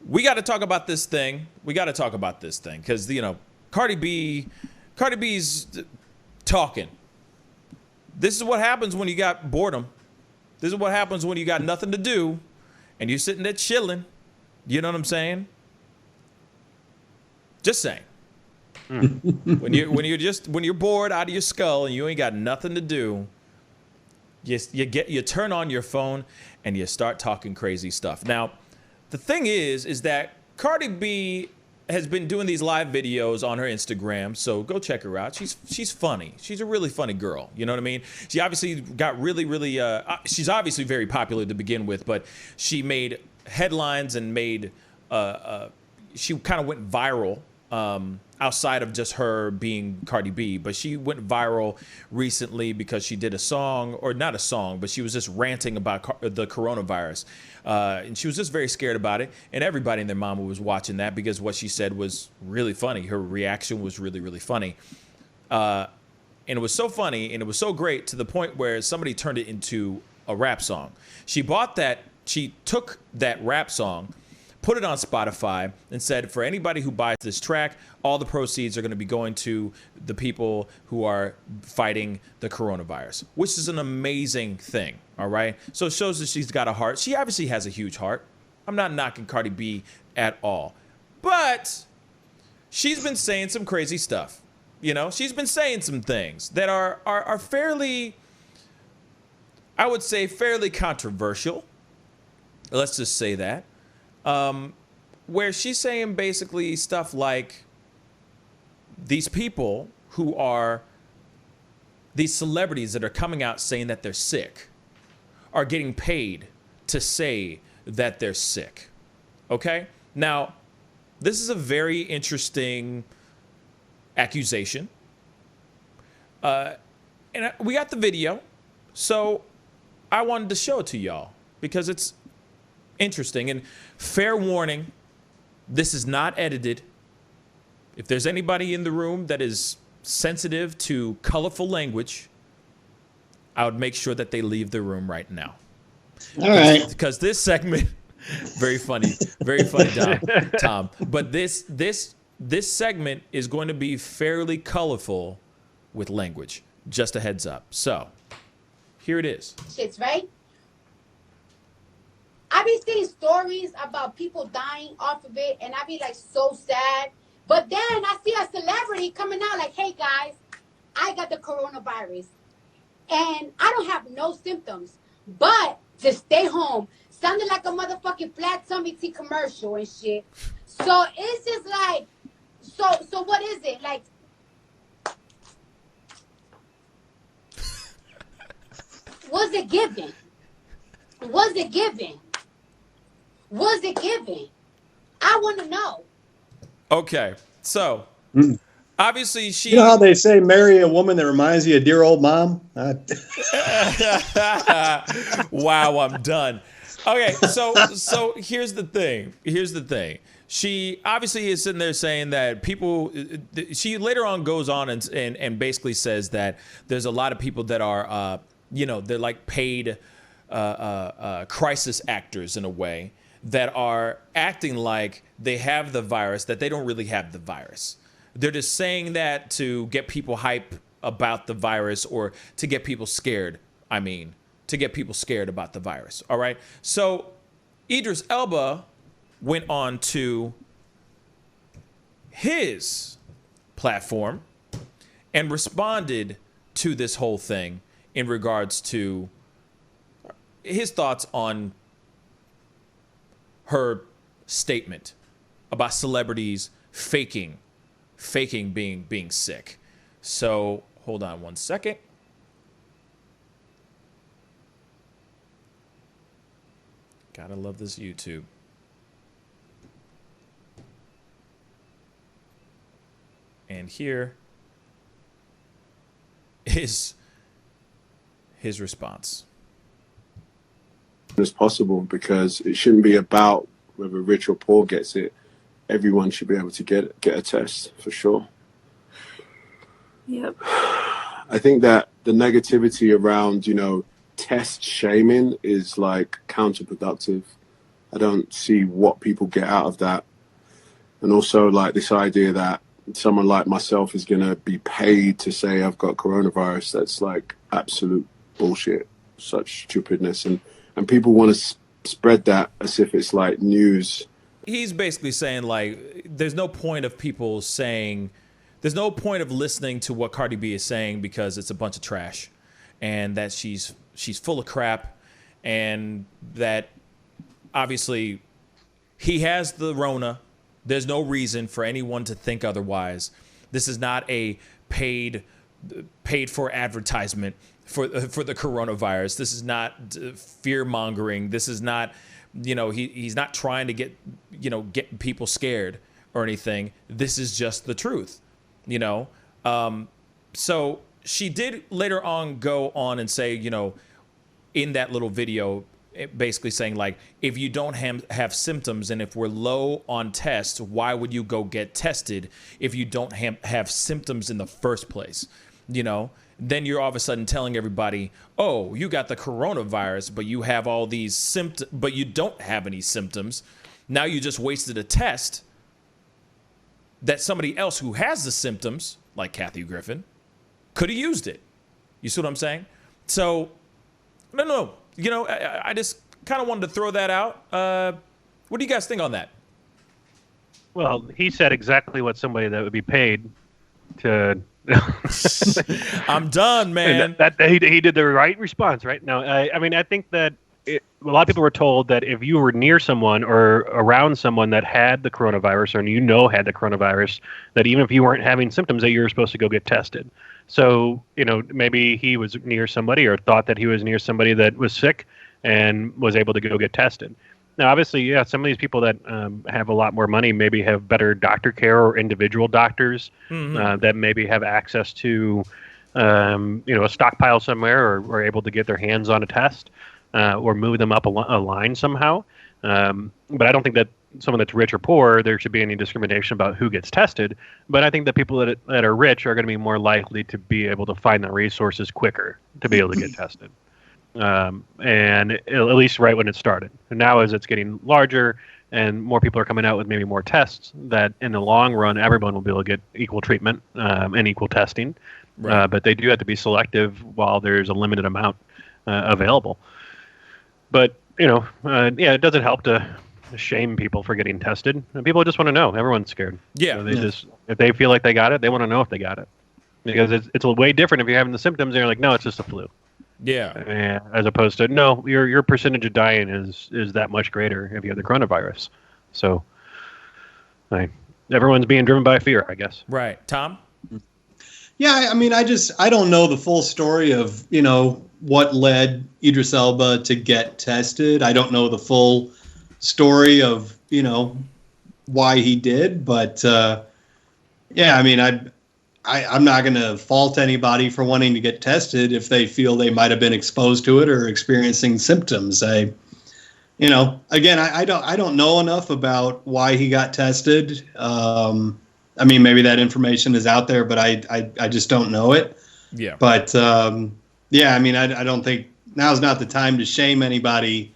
we got to talk about this thing. We got to talk about this thing because, you know, Cardi B's talking. This is what happens when you got boredom. This is what happens when you got nothing to do and you're sitting there chilling. You know what I'm saying? Just saying. When you're bored out of your skull and you ain't got nothing to do, you turn on your phone and you start talking crazy stuff. Now, the thing is that Cardi B has been doing these live videos on her Instagram, so go check her out. She's funny. She's a really funny girl. You know what I mean? She obviously got really, she's obviously very popular to begin with, but she made headlines and she kind of went viral outside of just her being Cardi B, but she went viral recently because she did a song, or not a song, but she was just ranting about the coronavirus. And she was just very scared about it. And everybody and their mama was watching that because what she said was really funny. Her reaction was really, really funny. And it was so funny and it was so great to the point where somebody turned it into a rap song. She took that rap song, put it on Spotify, and said, for anybody who buys this track, all the proceeds are going to be going to the people who are fighting the coronavirus, which is an amazing thing, all right? So it shows that she's got a heart. She obviously has a huge heart. I'm not knocking Cardi B at all. But she's been saying some crazy stuff. You know, she's been saying some things that are fairly, I would say, fairly controversial. Let's just say that. Where she's saying basically stuff like these people who are these celebrities that are coming out saying that they're sick are getting paid to say that they're sick. Okay? Now, this is a very interesting accusation. And we got the video, so I wanted to show it to y'all because it's interesting. And fair warning, this is not edited. If there's anybody in the room that is sensitive to colorful language, I would make sure that they leave the room right now. All right. Because this segment, very funny, Tom. But this segment is going to be fairly colorful with language. Just a heads up. So, here it is. Shits, right? I be seeing stories about people dying off of it, and I be like so sad. But then I see a celebrity coming out like, hey guys, I got the coronavirus. And I don't have no symptoms. But to stay home, sounding like a motherfucking flat tummy tea commercial and shit. So it's just like, so what is it? Like, was it given? Was it given? Was it given? I want to know. Okay, so obviously she. You know how they say marry a woman that reminds you of dear old mom? Wow, I'm done. Okay, so here's the thing. She obviously is sitting there saying that people. She later on goes on and basically says that there's a lot of people that are, they're like paid crisis actors in a way, that are acting like they have the virus, that they don't really have the virus. They're just saying that to get people hype about the virus or to get people scared. To get people scared about the virus. All right. So Idris Elba went on to his platform and responded to this whole thing in regards to his thoughts on her statement about celebrities faking being sick. So hold on one second. Gotta love this YouTube. And here is his response. As possible, because it shouldn't be about whether rich or poor gets it. Everyone should be able to get a test for sure. Yep. I think that the negativity around, test shaming is like counterproductive. I don't see what people get out of that. And also, like, this idea that someone like myself is going to be paid to say I've got coronavirus, that's like absolute bullshit, such stupidness. And people want to spread that as if it's like news. He's basically saying, like, there's no point of people saying, there's no point of listening to what Cardi B is saying because it's a bunch of trash, and that she's full of crap, and that obviously he has the Rona. There's no reason for anyone to think otherwise. This is not a paid for advertisement for the coronavirus. This is not fear mongering. This is not, he's not trying to get people scared or anything. This is just the truth, So she did later on go on and say, in that little video, basically saying, like, if you don't have symptoms and if we're low on tests, why would you go get tested if you don't have symptoms in the first place? Then you're all of a sudden telling everybody, oh, you got the coronavirus, but you have all these symptoms, but you don't have any symptoms. Now you just wasted a test that somebody else who has the symptoms, like Kathy Griffin, could have used it. You see what I'm saying? So, no. I just kind of wanted to throw that out. What do you guys think on that? Well, he said exactly what somebody that would be paid to. I'm done, man. That he did the right response, right? No, I think that a lot of people were told that if you were near someone or around someone that had the coronavirus or had the coronavirus, that even if you weren't having symptoms, that you were supposed to go get tested. So, maybe he was near somebody or thought that he was near somebody that was sick and was able to go get tested. Now, obviously, yeah, some of these people that have a lot more money maybe have better doctor care or individual doctors that maybe have access to, a stockpile somewhere or are able to get their hands on a test or move them up a line somehow. But I don't think that someone that's rich or poor, there should be any discrimination about who gets tested. But I think that people that are rich are going to be more likely to be able to find the resources quicker to be able to get tested. And at least right when it started. And now as it's getting larger and more people are coming out with maybe more tests, that in the long run, everyone will be able to get equal treatment and equal testing. Right. But they do have to be selective while there's a limited amount available. But, it doesn't help to shame people for getting tested. And people just want to know. Everyone's scared. Yeah. So just if they feel like they got it, they want to know if they got it. Because it's a way different if you're having the symptoms and you're like, no, it's just a flu. Yeah. As opposed to, no, your percentage of dying is that much greater if you have the coronavirus. So everyone's being driven by fear, I guess. Right. Tom? Yeah, I don't know the full story of, what led Idris Elba to get tested. I don't know the full story of, why he did. But, I'm not going to fault anybody for wanting to get tested if they feel they might have been exposed to it or experiencing symptoms. I don't know enough about why he got tested. Maybe that information is out there, but I just don't know it. Yeah. But I don't think now's not the time to shame anybody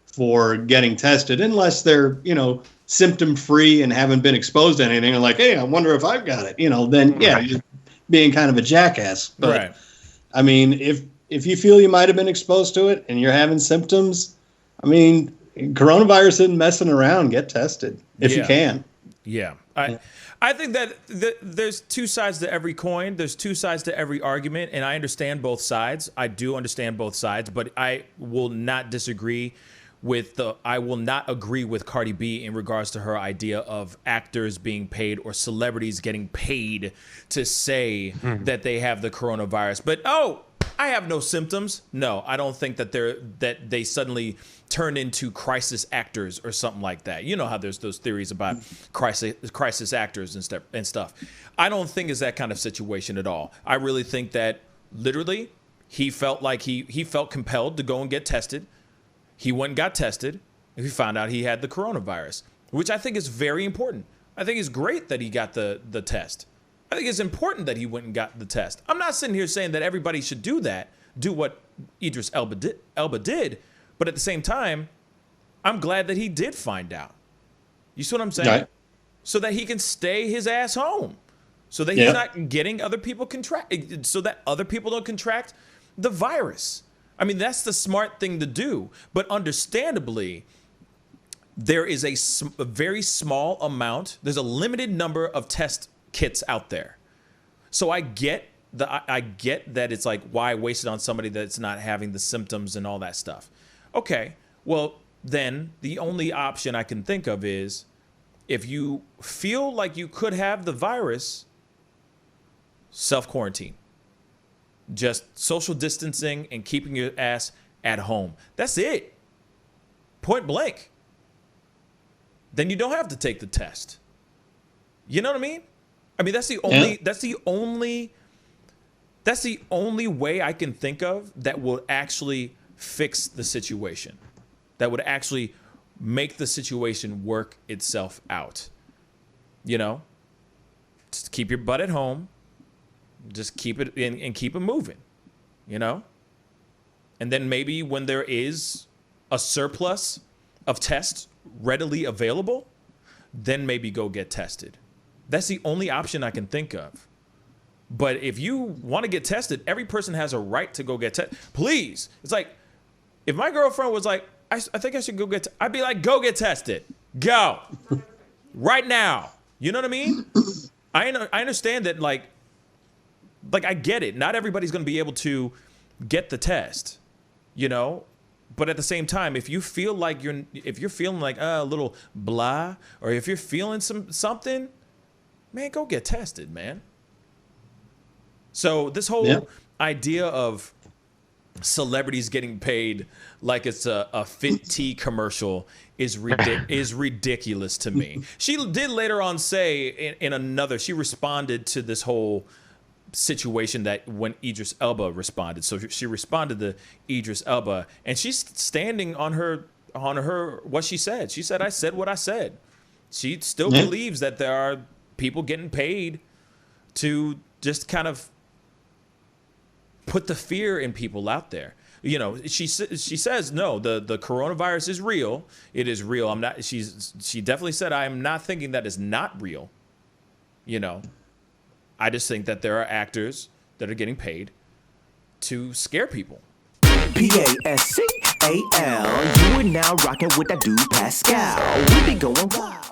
for getting tested unless they're, symptom free and haven't been exposed to anything. And like, hey, I wonder if I've got it. Then you're being kind of a jackass. But right. If you feel you might have been exposed to it and you're having symptoms, coronavirus isn't messing around. Get tested if you can. Yeah. I think that there's two sides to every coin. There's two sides to every argument, and I understand both sides. I do understand both sides, but I will not disagree I will not agree with Cardi B in regards to her idea of actors being paid or celebrities getting paid to say that they have the coronavirus. But I have no symptoms. No, I don't think that they suddenly turn into crisis actors or something like that. You know how there's those theories about crisis actors and stuff. I don't think it's that kind of situation at all. I really think that literally he felt like he felt compelled to go and get tested. He went and got tested, and we found out he had the coronavirus, which I think is very important. I think it's great that he got the test. I think it's important that he went and got the test. I'm not sitting here saying that everybody should do what Idris Elba did, but at the same time, I'm glad that he did find out. You see what I'm saying? Right. So that he can stay his ass home. So that he's not getting other people so that other people don't contract the virus. I mean, that's the smart thing to do. But understandably, there is a very small amount. There's a limited number of test kits out there. So I get that it's like, why waste it on somebody that's not having the symptoms and all that stuff. Okay, well, then the only option I can think of is if you feel like you could have the virus, self-quarantine. Just social distancing and keeping your ass at home. That's it. Point blank. Then you don't have to take the test. You know what I mean? I mean, that's the only way I can think of that will actually fix the situation. That would actually make the situation work itself out. You know? Just keep your butt at home. Just keep it in and keep it moving, you know? And then maybe when there is a surplus of tests readily available, then maybe go get tested. That's the only option I can think of. But if you want to get tested, every person has a right to go get tested. Please. It's like, if my girlfriend was like, I think I should go get tested, I'd be like, go get tested. Go. Right now. You know what I mean? I understand that, like I get it. Not everybody's going to be able to get the test, you know? But at the same time, if you're feeling like a little blah, or if you're feeling something, man, go get tested, man. So this whole idea of celebrities getting paid like it's a Fit Tea commercial is ridiculous to me. She did later on say in another, she responded to this whole situation that when Idris Elba responded. So she responded to Idris Elba, and she's standing on her what she said. She said, I said what I said. She still believes that there are people getting paid to just kind of put the fear in people out there. You know, she says, no, the coronavirus is real. It is real. She definitely said, I am not thinking that is not real. You know, I just think that there are actors that are getting paid to scare people. Pascal, you are now rocking with that dude Pascal. We be going wild.